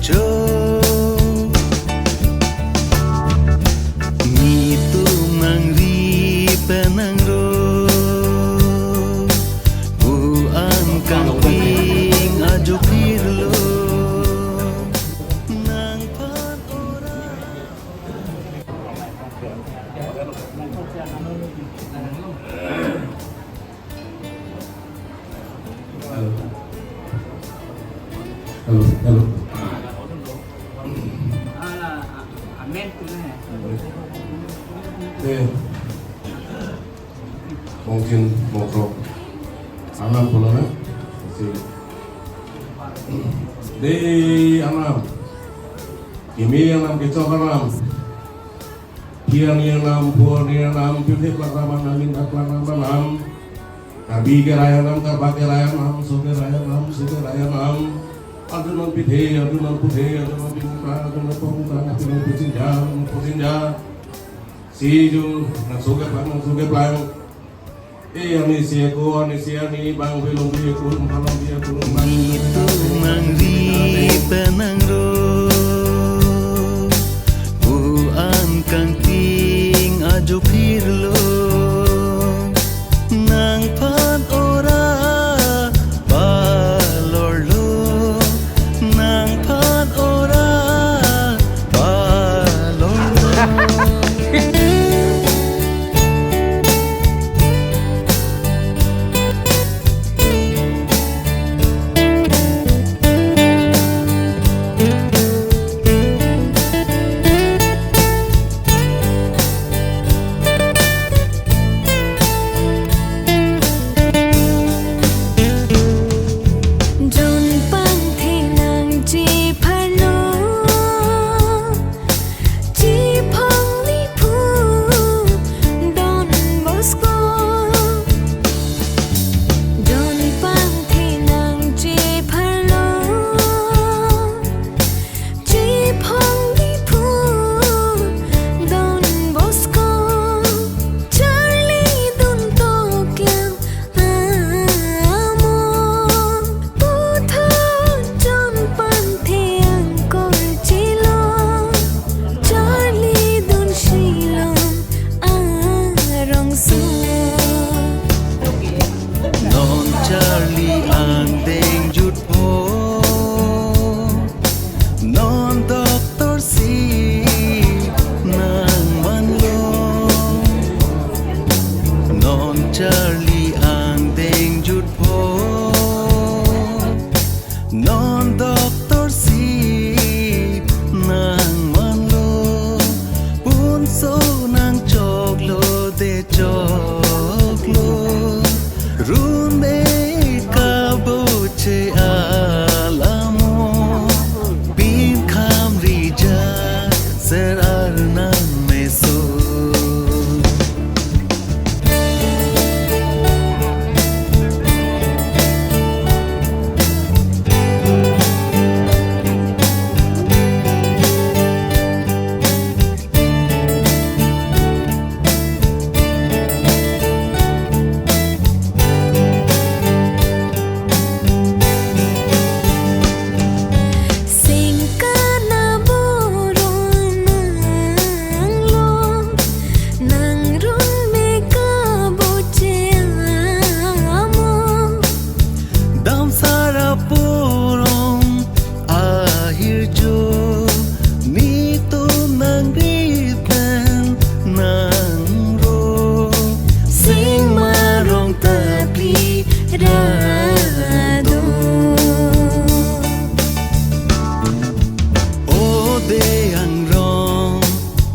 cho ni tu mang ri penang ro bu an kang ping ajo pirlo nang pan ora Halo. Amen tu lah. Mungkin mokrok alam pulangnya di alam kimi alam kicau alam kian alam puan alam putih alam angin alam kabi keraya alam kabak keraya alam suke raya alam adunan putih adunan bingka adunan pungka adunan pusinja siju nang suke pelang ani siako ani bang belum dia kurung kalau dia kurung itu mangri penang ro buan kang ting ajo pirlo nang pan ora balor lo nang pan ora balor lo Charlie ang deng jut po non doktor si nang manlo non Charlie ang deng jut po non doktor si nang manlo punso nang choklo de choklo rumbe kaboche alamo bin kham rija serar nan meso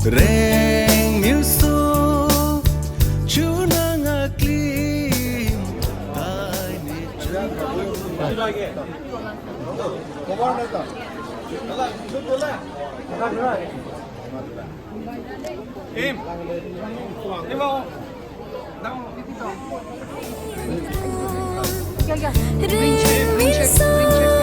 Reng milso chunang aklim tai ni Ring